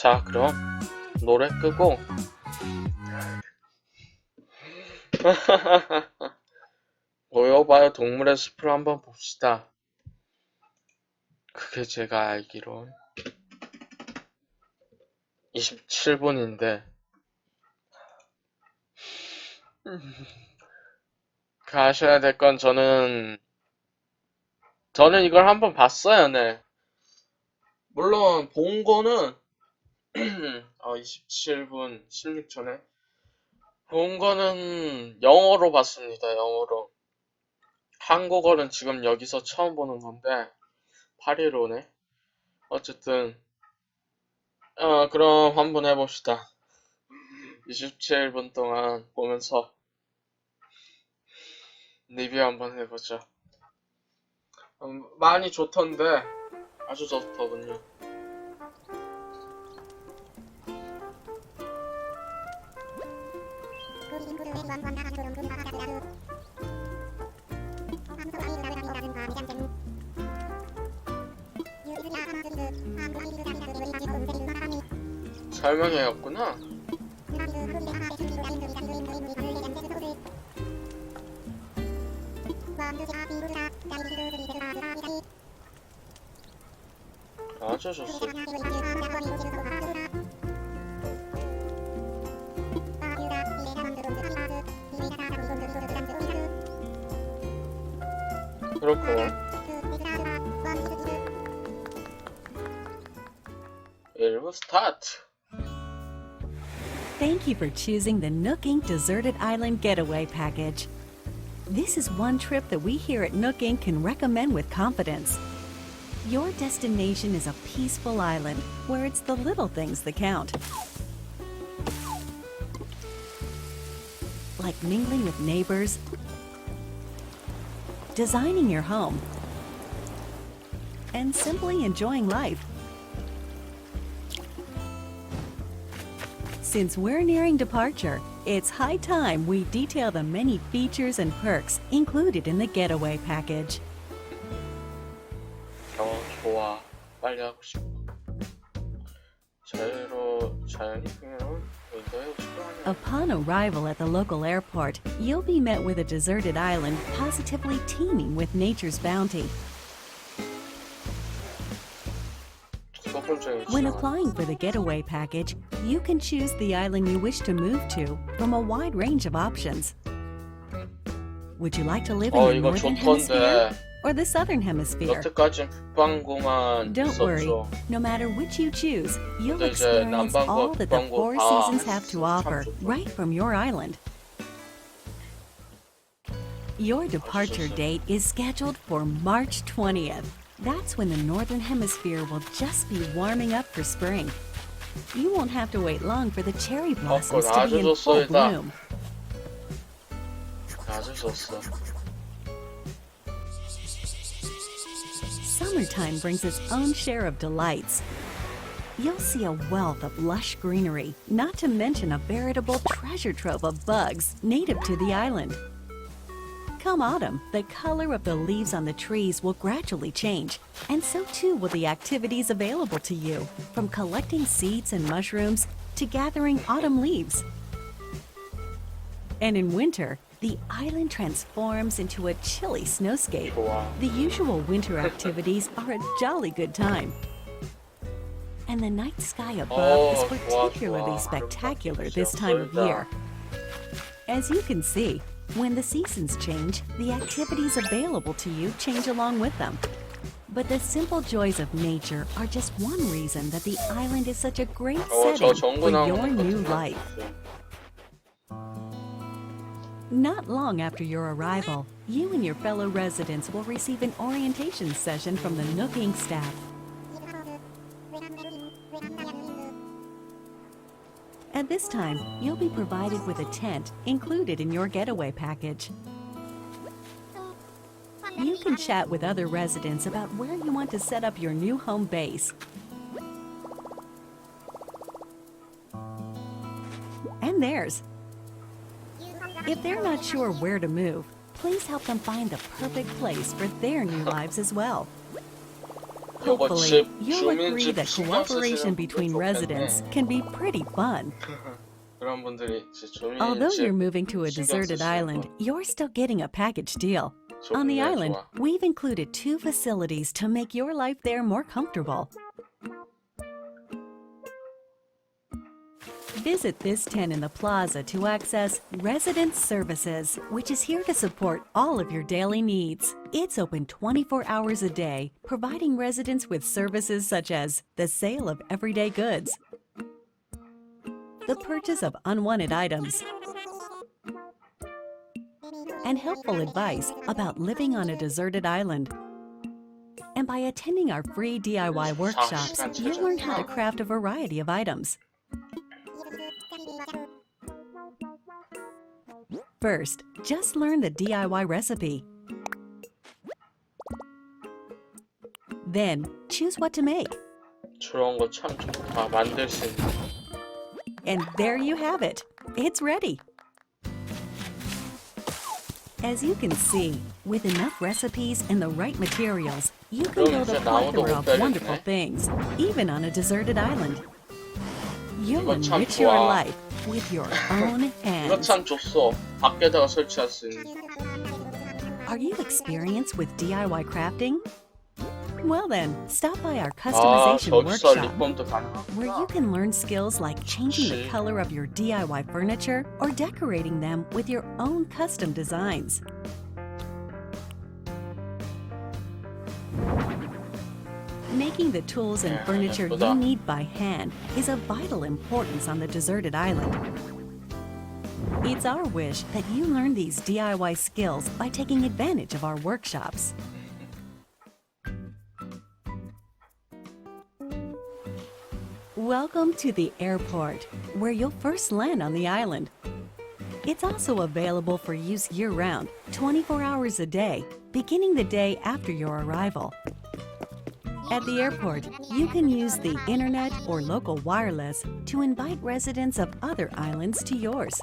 자, 그럼 노래 끄고 모여봐요 동물의 숲을 한번 봅시다. 그게 제가 알기론 27분인데 가셔야 될 건 저는 이걸 한번 봤어요. 네. 물론 본 거는 27분 16초네. 본 거는 영어로 봤습니다. 영어로. 한국어는 지금 여기서 처음 보는 건데 815네. 어쨌든 그럼 한번 해봅시다. 27분 동안 보면서 리뷰 한번 해보죠. 많이 좋던데 아주 좋더군요. 설명회였구나. 아주 좋습니다. 그렇고 1부 스타트. Thank you for choosing the Nook Inc. Deserted Island Getaway Package. This is one trip that we here at Nook Inc. can recommend with confidence. Your destination is a peaceful island where it's the little things that count. Like mingling with neighbors, designing your home, and simply enjoying life. Since we're nearing departure, it's high time we detail the many features and perks included in the getaway package. 좋아. 빨리 하고 싶어. 자연이 풍요로운 인도의 축구하는. Upon arrival at the local airport, you'll be met with a deserted island positively teeming with nature's bounty. When applying for the getaway package, you can choose the island you wish to move to from a wide range of options. Would you like to live in the northern hemisphere or the southern hemisphere? 여태까지 북반구만 Don't worry, 있었죠. no matter which you choose, you'll 근데 이제 experience 남반구, all that the 북반구 four 다 seasons have to offer 참 좋다. right from your island. Your departure date is scheduled for March 20th. That's when the northern hemisphere will just be warming up for spring. You won't have to wait long for the cherry blossoms to be in full bloom. 아주 좋았어. Summertime brings its own share of delights. You'll see a wealth of lush greenery, not to mention a veritable treasure trove of bugs native to the island. Come autumn, the color of the leaves on the trees will gradually change, and so too will the activities available to you, from collecting seeds and mushrooms to gathering autumn leaves. And in winter, the island transforms into a chilly snowscape. 좋아. The usual winter activities are a jolly good time. And the night sky above is particularly spectacular this time of year. As you can see, when the seasons change, the activities available to you change along with them. But the simple joys of nature are just one reason that the island is such a great setting for your new life. Not long after your arrival, you and your fellow residents will receive an orientation session from the Nook Inc. staff. At this time, you'll be provided with a tent included in your getaway package. You can chat with other residents about where you want to set up your new home base. And theirs. If they're not sure where to move, please help them find the perfect place for their new lives as well. Hopefully, you'll 주민집 agree that 신경 cooperation 쓰시는 between 분들 residents 좋겠네. can be pretty fun. 그런 분들이 이제 Although you're 주민집 moving to a 신경 deserted 쓰시는 island, 분 you're still getting a package deal. On the 좋네, island, 좋아. we've included 2 facilities to make your life there more comfortable. Visit this tent in the plaza to access Resident Services, which is here to support all of your daily needs. It's open 24 hours a day, providing residents with services such as the sale of everyday goods, the purchase of unwanted items, and helpful advice about living on a deserted island. And by attending our free DIY workshops, you'll learn how to craft a variety of items. First, just learn the DIY recipe. Then, choose what to make. 저런 거 참 좋다. 만들 수 있는. And there you have it. It's ready. As you can see, with enough recipes and the right materials, you can build a plethora of wonderful things, even on a deserted island. You'll 이거 참 enrich your 좋아. life with your own 이거 hands. 참 좋소. 밖에다가 설치할 수 있는. Are you experienced with DIY crafting? Well then, stop by our 아, customization 저기서 workshop, 리폼도 where you 가능하구나. can learn skills like changing the 역시. color of your DIY furniture or decorating them with your own custom designs. Making the tools and Yeah, furniture 예쁘다. you need by hand is of vital importance on the deserted island. It's our wish that you learn these DIY skills by taking advantage of our workshops. Welcome to the airport, where you'll first land on the island. It's also available for use year-round, 24 hours a day, beginning the day after your arrival. At the airport, you can use the internet or local wireless to invite residents of other islands to yours.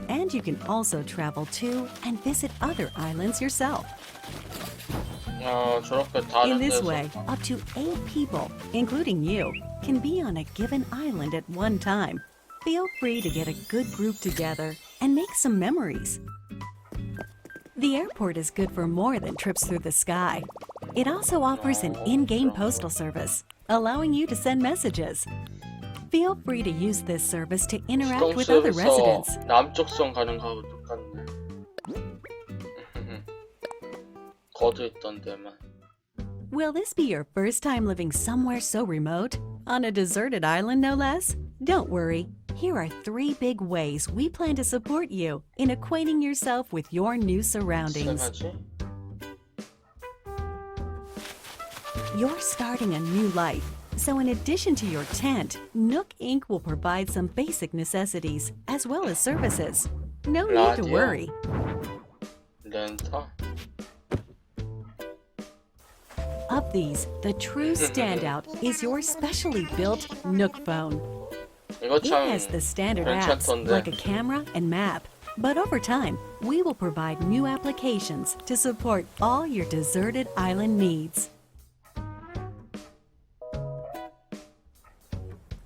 And you can also travel to and visit other islands yourself. 야, 저렇게 In 다른 this 데서 way, up to 8 people, including you, can be on a given island at one time. Feel free to get a good group together and make some memories. The airport is good for more than trips through the sky. It also offers an in-game postal service, allowing you to send messages. Feel free to use this service to interact with other residents. 남쪽선 가는 거하고 똑같네. 거드 있던 데만. Will this be your first time living somewhere so remote? On a deserted island, no less? Don't worry. Here are 3 big ways we plan to support you in acquainting yourself with your new surroundings. 생하지? You're starting a new life, so in addition to your tent, Nook Inc. will provide some basic necessities as well as services. No need to 라디오. worry. 렌터? Of these, the true standout is your specially built Nook phone. 이거 It 참 has the standard apps 괜찮던데. like a camera and map. But over time, we will provide new applications to support all your deserted island needs.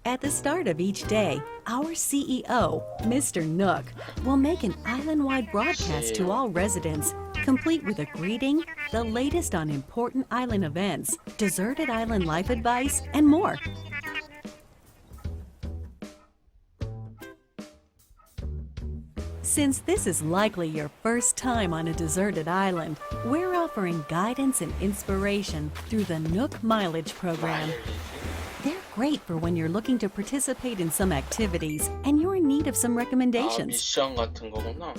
At the start of each day, our CEO, Mr. Nook, will make an island-wide broadcast to all residents, complete with a greeting, the latest on important island events, deserted island life advice, and more. Since this is likely your first time on a deserted island, we're offering guidance and inspiration through the Nook Mileage program. They're great for when you're looking to participate in some activities and you're in need of some 아, recommendations. 미션 같은 거구나.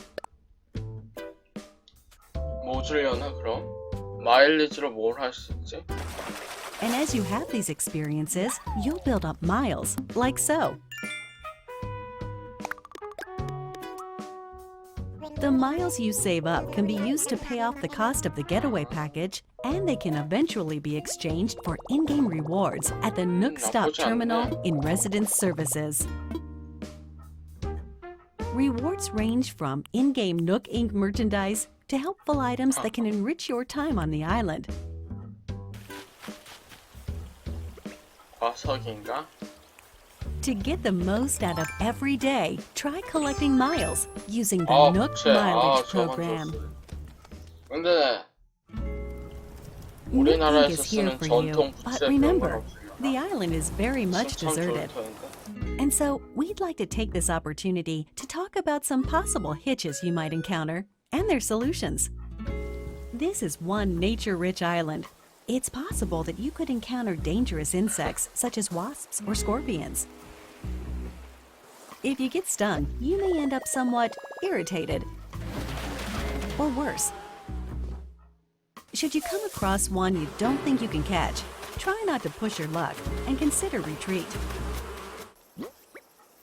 뭐 주려나 그럼? 마일리지로 뭘 할 수 있지? And as you have these experiences, you'll build up miles, like so. The miles you save up can be used to pay off the cost of the getaway package, and they can eventually be exchanged for in-game rewards at the Nook Stop 나쁘지 Terminal 않네. in Residence Services. Rewards range from in-game Nook Inc. merchandise to helpful items that can enrich your time on the island. 화석인가? To get the most out of every day, try collecting miles using the Nook Mileage program. 근데 Nook 우리나라에서 is here 쓰는 for you, 전통 but 푸세 그런 건 remember, 없으니까. the island is very much 참 좋을 deserted. 터인데. And so, we'd like to take this opportunity to talk about some possible hitches you might encounter and their solutions. This is one nature-rich island. It's possible that you could encounter dangerous insects such as wasps or scorpions. If you get stung, you may end up somewhat irritated. Or worse. Should you come across one you don't think you can catch, try not to push your luck and consider retreat.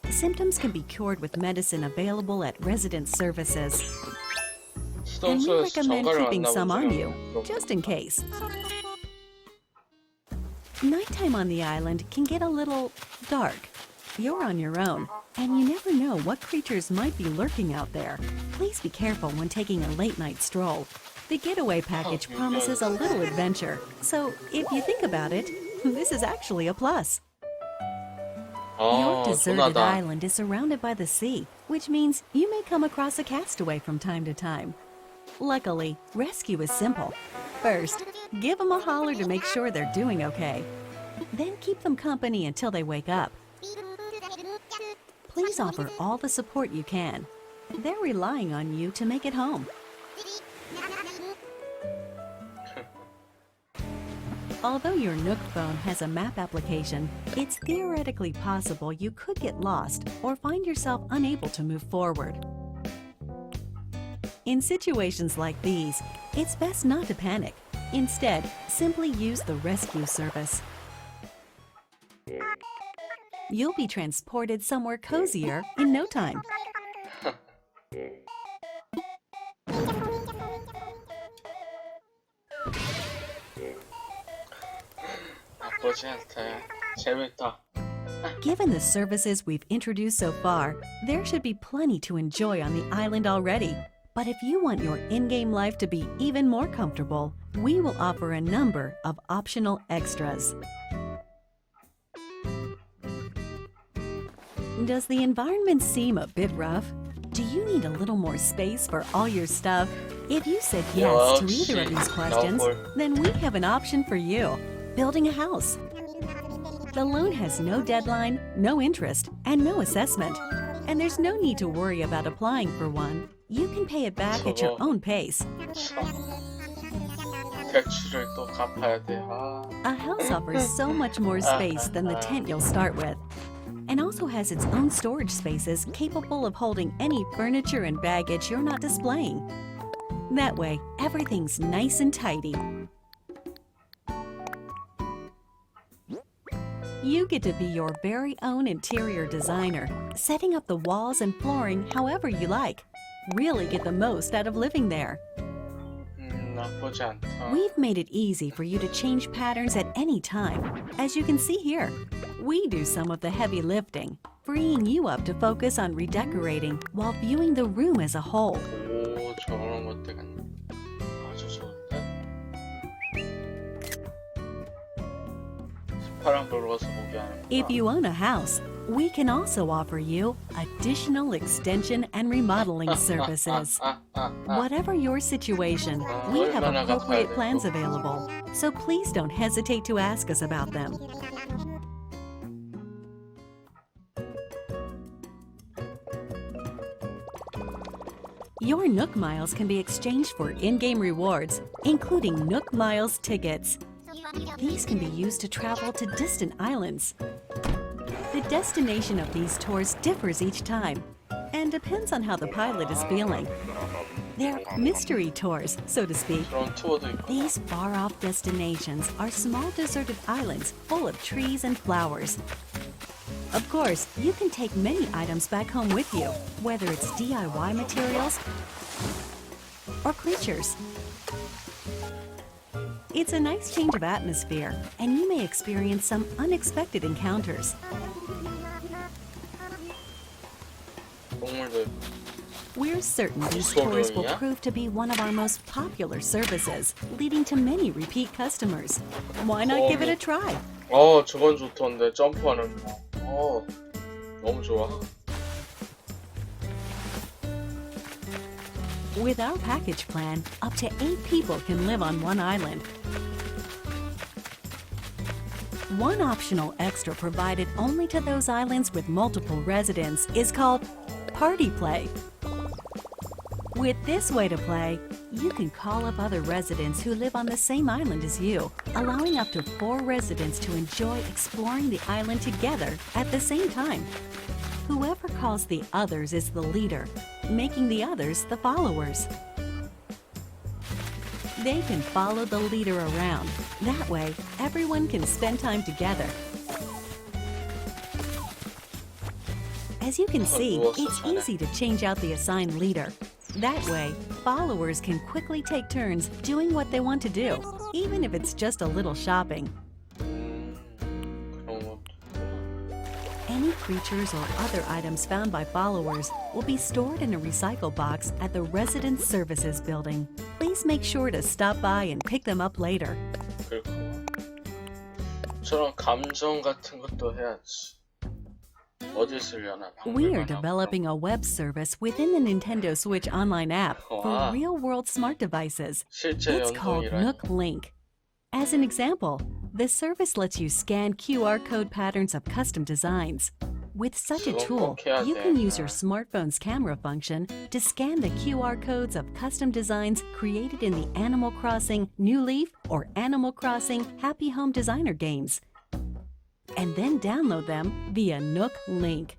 Symptoms can be cured with medicine available at resident services. And we recommend keeping some on you, just in case. Nighttime on the island can get a little dark. You're on your own, and you never know what creatures might be lurking out there. Please be careful when taking a late-night stroll. The getaway package promises a little adventure, so if you think about it, this is actually a plus. Your deserted 소나다. island is surrounded by the sea, which means you may come across a castaway from time to time. Luckily, rescue is simple. First, give them a holler to make sure they're doing okay. Then keep them company until they wake up. Please offer all the support you can. They're relying on you to make it home. Although your Nook phone has a map application, it's theoretically possible you could get lost or find yourself unable to move forward. In situations like these, it's best not to panic. Instead, simply use the rescue service. You'll be transported somewhere cozier in no time. 나쁘지 않대. 재밌다. Given the services we've introduced so far, there should be plenty to enjoy on the island already. But if you want your in-game life to be even more comfortable, we will offer a number of optional extras. Does the environment seem a bit rough? Do you need a little more space for all your stuff? If you said yes to either of these questions, then we have an option for you. Building a house. The loan has no deadline, no interest, and no assessment. And there's no need to worry about applying for one. You can pay it back at your own pace. 대출을 또 갚아야 돼. A house offers so much more space than the tent you'll start with, and also has its own storage spaces capable of holding any furniture and baggage you're not displaying. That way, everything's nice and tidy. You get to be your very own interior designer, setting up the walls and flooring however you like. Really get the most out of living there. 나쁘지 않다. We've made it easy for you to change patterns at any time. As you can see here, we do some of the heavy lifting, freeing you up to focus on redecorating while viewing the room as a whole. 오, 저런 것들은 아주 좋은데? 스파랑 들어가서 보게 하는 If you own a house, we can also offer you additional extension and remodeling services. Whatever your situation, we have appropriate plans available, so please don't hesitate to ask us about them. Your Nook Miles can be exchanged for in-game rewards, including Nook Miles tickets. These can be used to travel to distant islands. The destination of these tours differs each time and depends on how the pilot is feeling. They're mystery tours, so to speak. 그런 투어도 있고. These far-off destinations are small deserted islands full of trees and flowers. Of course, you can take many items back home with you, whether it's DIY materials or creatures. It's a nice change of atmosphere, and you may experience some unexpected encounters. 동물도 있고. We're certain these tours will 소룡이야? prove to be one of our most popular services, leading to many repeat customers. Why not give it a try? 저건 좋던데. 점프하는 거. 너무 좋아. With our package plan, up to 8 people can live on one island. One optional extra provided only to those islands with multiple residents is called Party Play. With this way to play, you can call up other residents who live on the same island as you, allowing up to 4 residents to enjoy exploring the island together at the same time. Whoever calls the others is the leader, making the others the followers. They can follow the leader around. That way, everyone can spend time together. As you can see, it's easy to change out the assigned leader. That way, followers can quickly take turns doing what they want to do, even if it's just a little shopping. 그런 것도. Any creatures or other items found by followers will be stored in a recycle box at the Resident Services building. Please make sure to stop by and pick them up later. 그렇고. 저런 감정 같은 것도 해야지. 어디 쓰려나? We are developing a web service within the Nintendo Switch online app for real-world smart devices. 실제 It's called 연동이라니. Nook Link. As an example, the service lets you scan QR code patterns of custom designs. With such a tool, you can use your smartphone's camera function to scan the QR codes of custom designs created in the Animal Crossing New Leaf or Animal Crossing Happy Home Designer games, and then download them via Nook Link.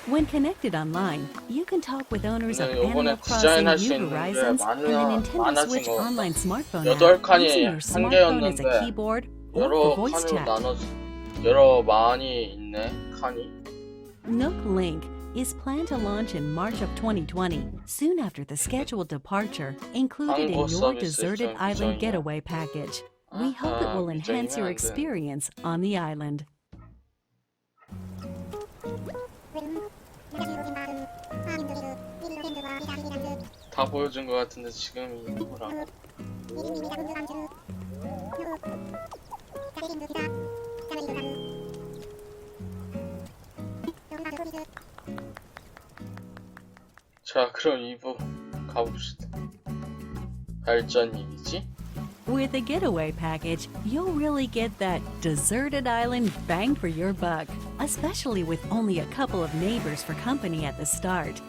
When connected online, you can talk with owners of Animal Crossing New Horizons and the Nintendo Switch online smartphone app using your smartphone as a keyboard or for voice chat. 여러 많이 있네, 칸이. Nook Link is planned to launch in March of 2020, soon after the scheduled departure included in your deserted island getaway package. We hope it will enhance your experience on the island. 다 보여준 것 같은데 지금 이거랑. 자, 그럼 2부 가봅시다. 발전 얘기지? With a getaway package, you'll really get that deserted island bang for your buck, especially with only a couple of neighbors for company at the start.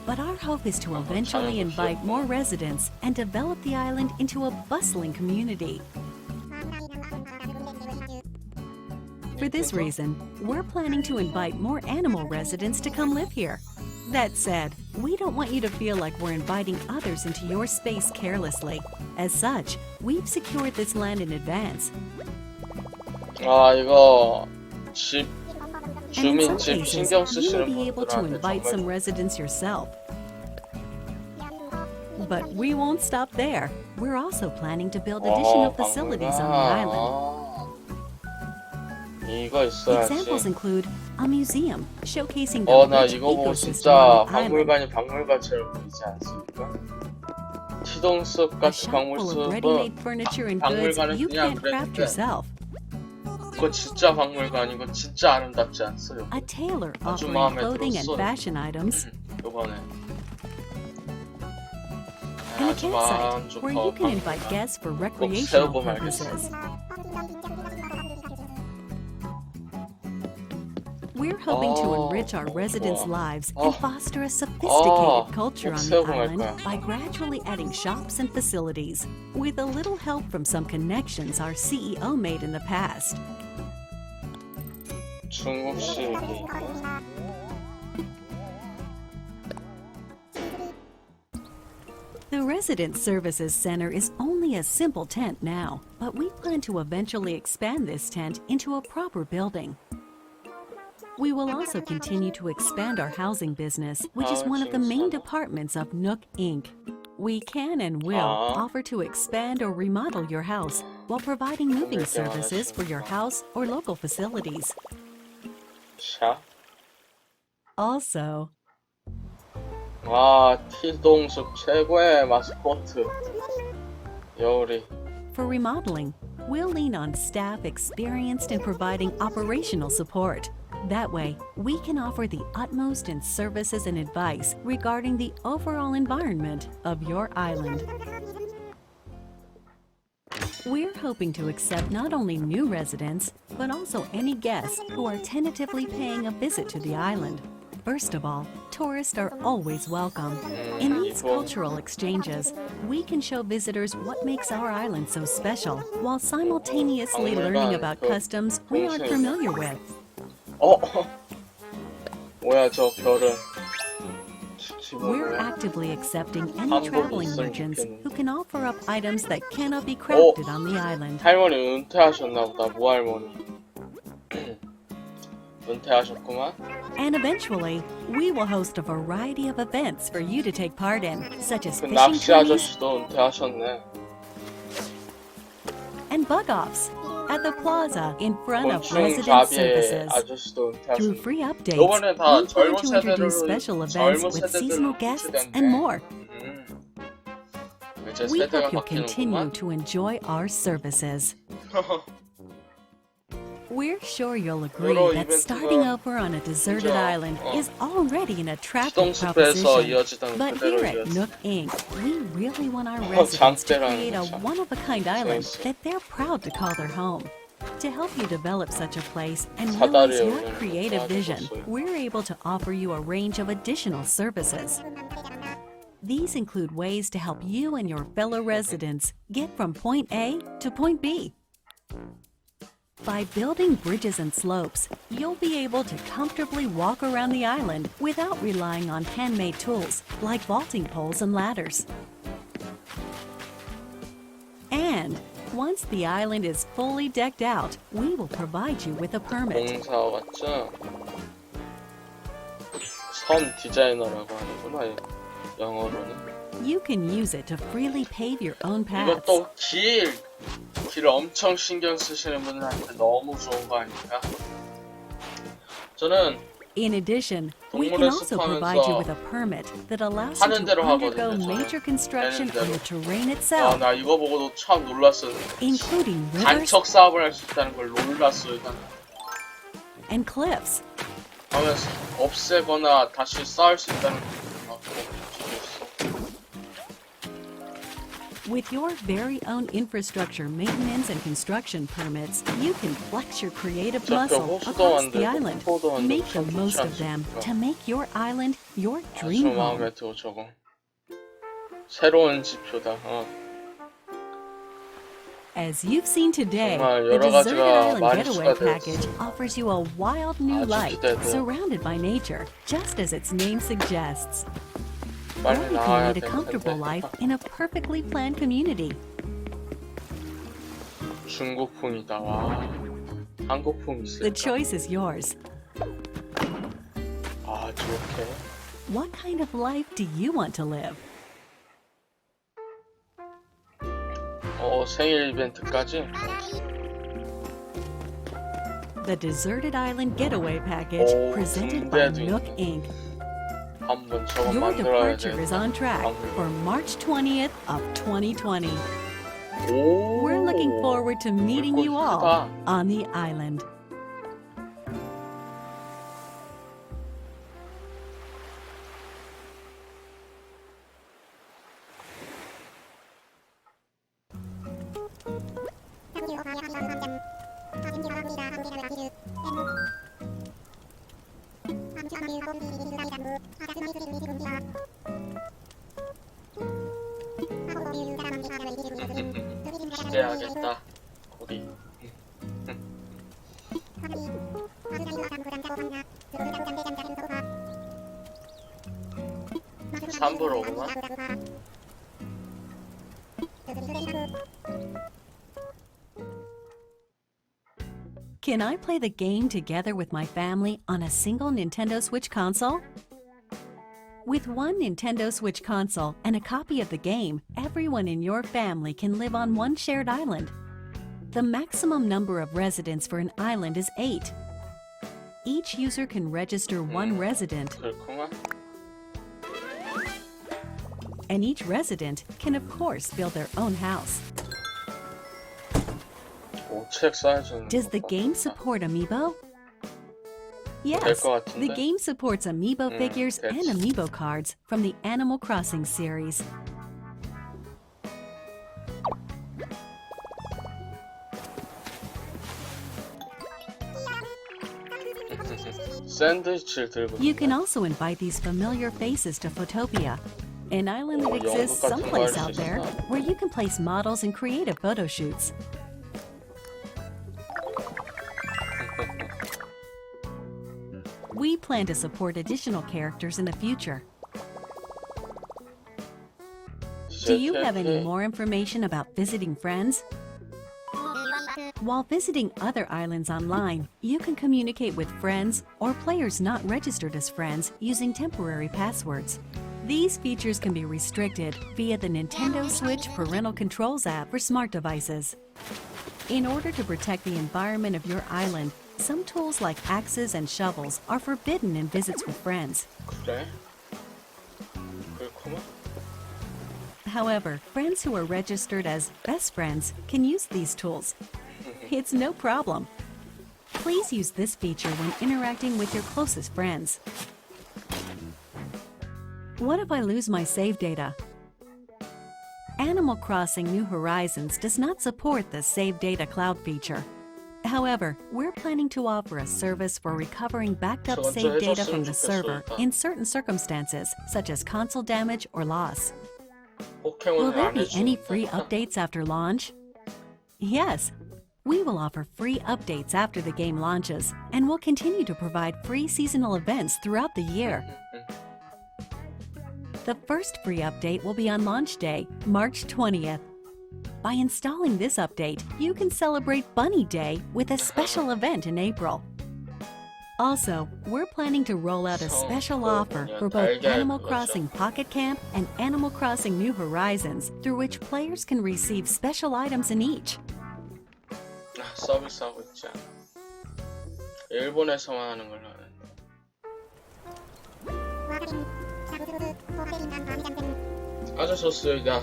But our hope is to eventually invite more residents and develop the island into a bustling community. For this reason, we're planning to invite more animal residents to come live here. That said, we don't want you to feel like we're inviting others into your space carelessly. As such, we've secured this land in advance. 이거 집 And in some 주민집 cases, 신경 you'll 쓰시는 be able to 분들한테 invite some 정말 residents yourself. But we won't stop there. We're also planning to build additional facilities on the island. 이거 있어야지. Examples include a museum showcasing the 나 rich 이거 보고 ecosystem 진짜 on the island. 박물관이 박물관처럼 보이지 않습니까? 티동숲 A 같은 shop full of 박물숲은 ready-made furniture and goods 박물관은 you 그냥 can't craft 그랬는데 yourself. 그거 진짜 박물관이고 진짜 아름답지 않어요? A tailor 아주 offering 마음에 clothing and 들었어요. fashion items. 요번에 And a 아주 campsite where you can invite 만족하고 guests for 꼭 recreational 세워보면 purposes. 알겠어. We're hoping to enrich our residents' 우와. lives and foster a sophisticated culture 꼭 on the 세우고 갈 island 거야. by gradually adding shops and facilities, with a little help from some connections our CEO made in the past. 중국식 The Resident Services Center is only a simple tent now, but we plan to eventually expand this tent into a proper building. We will also continue to expand our housing business, which is one of the main departments of Nook Inc. We can and will offer to expand or remodel your house, while providing moving services for your house or local facilities. 샤? Also, 아, 티동숲 최고의 마스코트. 여울이. for remodeling, we'll lean on staff experienced in providing operational support. That way, we can offer the utmost in services and advice regarding the overall environment of your island. We're hoping to accept not only new residents, but also any guests who are tentatively paying a visit to the island. First of all, tourists are always welcome. In these cultural exchanges, we can show visitors what makes our island so special, while simultaneously learning about customs we aren't familiar with. 뭐야 저 별은. We're actively accepting any traveling merchants who can offer up items that cannot be crafted on the island. 할머니 은퇴하셨나 보다. 무할머니. 은퇴하셨구만. And eventually, we will host a variety of events for you to take part in, such as 그 fishing 낚시 tourneys 아저씨도 은퇴하셨네. and bug-offs at the plaza in front of 곤충 resident 잡이의 services. 아저씨도 Through 은퇴하셨네. free updates, 요번에 다 we plan 젊은 to introduce 세대를 special events 젊은 with seasonal 세대들로 guests 유치됐네. and more. 이제 We 세대가 hope you'll continue 바뀌는구만. to enjoy our services. We're sure you'll agree 여러 that 이벤트가 starting over on a deserted 진짜, island is already an attractive 시동숲에서 proposition. 이어지던 But 그대로 here at 이어지. Nook Inc., we really want our residents to 장대라는 create a 거 참. one-of-a-kind island 재밌어. that they're proud to call their home. To help you develop such a place and 사다리에 realize your 올리는 creative 거 vision, 도와줬어요. we're able to offer you a range of additional services. These include ways to help you and your fellow residents get from point A to point B. By building bridges and slopes, you'll be able to comfortably walk around the island without relying on handmade tools like vaulting poles and ladders. And once the island is fully decked out, we will provide you with a permit. 공사 같죠? 선 디자이너라고 하는구나, 영어로는. You can use it to freely pave your own paths. 이것도 길 엄청 신경 쓰시는 분들한테 너무 좋은 거 아닙니까? 저는 In addition, we can 동물의 also provide you with a permit that allows you 하는 to 대로 undergo 하거든요, 저는. major construction 되는 on 대로. the terrain 아, itself, 나 이거 보고도 참 놀랐어요. including rivers 간척 사업을 할 수 있다는 걸 놀랐어요. and cliffs. 하면서 없애거나 다시 쌓을 수 있다는 걸 막 느끼고 With your very own infrastructure maintenance and construction permits, you can flex your creative 저표 muscle 호수도 across the 만들고 island. 포도 만들고 Make the 참 most 좋지 of them 않습니까? to make your island your 아주 dream home. 마음에 들어 저거. 새로운 지표다. As you've seen today, 정말 the 여러 Deserted 가지가 Island 많이 Getaway 추가되었어. Package offers you a wild new 아주 life 기대돼. surrounded by nature, just as its name suggests. Or 빨리 you can 나와야 lead a 되는데. comfortable life in a perfectly planned community. 중국풍이다. 와. 한국풍 The 있을까? choice is yours. 아, 저렇게. What kind of life do you want to live? 생일 이벤트까지? The Deserted Island Getaway Package 오, presented by 군대도 Nook 있네. Inc. 한번 저거 Your 만들어야 departure 돼. is on track for March 20th of 2020. 오. We're looking forward to meeting you all 크다. on the island. 기대하겠다. 우리. 3부로 오구만. Can I play the game together with my family on a single Nintendo Switch console? With one Nintendo Switch console and a copy of the game, everyone in your family can live on one shared island. The maximum number of residents for an island is 8. Each user can register one resident, 그렇구만. and each resident can of course build their own house. 오, 책 사이즈는. Does the game support amiibo? Yes, 것 같은데? the game supports amiibo figures and 됐어. amiibo cards from the Animal Crossing series. 샌드위치를 들고 You can 있네. also invite these familiar faces to Photopia, an island that 오, exists 연극 같은 거 someplace 할 out 수 there 있어. where you can place models and creative photo shoots. We plan to support additional characters in the future. Do you have any more information about visiting friends? While visiting other islands online, you can communicate with friends or players not registered as friends using temporary passwords. These features can be restricted via the Nintendo Switch Parental Controls app for smart devices. In order to protect the environment of your island, some tools like axes and shovels are forbidden in visits with friends. 그래? 그렇구만. However, friends who are registered as best friends can use these tools. It's no problem. Please use this feature when interacting with your closest friends. What if I lose my save data? Animal Crossing New Horizons does not support the Save Data Cloud feature. However, we're planning to offer a service for recovering backed up 저건 좀 save data 해줬으면 from the server 좋겠어, in certain circumstances, such as console damage or loss. Will 포켓몬을 there 안 be any 해주니까. free updates after launch? Yes, we will offer free updates after the game launches, and will continue to provide free seasonal events throughout the year. The first free update will be on launch day, March 20th. By installing this update, you can celebrate Bunny Day with a special event in April. Also, we're planning to roll out a special offer for both Animal Crossing Pocket Camp and Animal Crossing New Horizons, through which players can receive special items in each. 아, 서비스하고 있지 않아. 일본에서만 하는 걸로 아는데. 아주 좋습니다.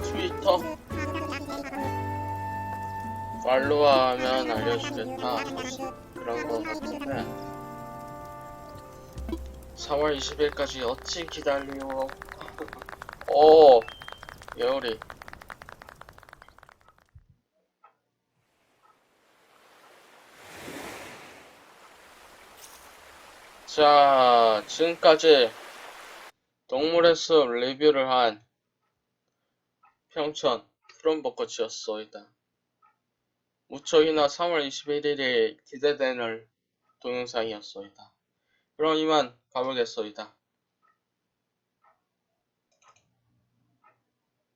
트위터 팔로우하면 알려주겠다 그런 거 같은데 4월 20일까지 어찌 기다려. 오 여울이 자 지금까지 동물의 숲 리뷰를 한 평천 푸른벚꽃이었소이다. 무척이나 3월 21일에 기대되는 동영상이었소이다. 그럼 이만 가보겠소이다.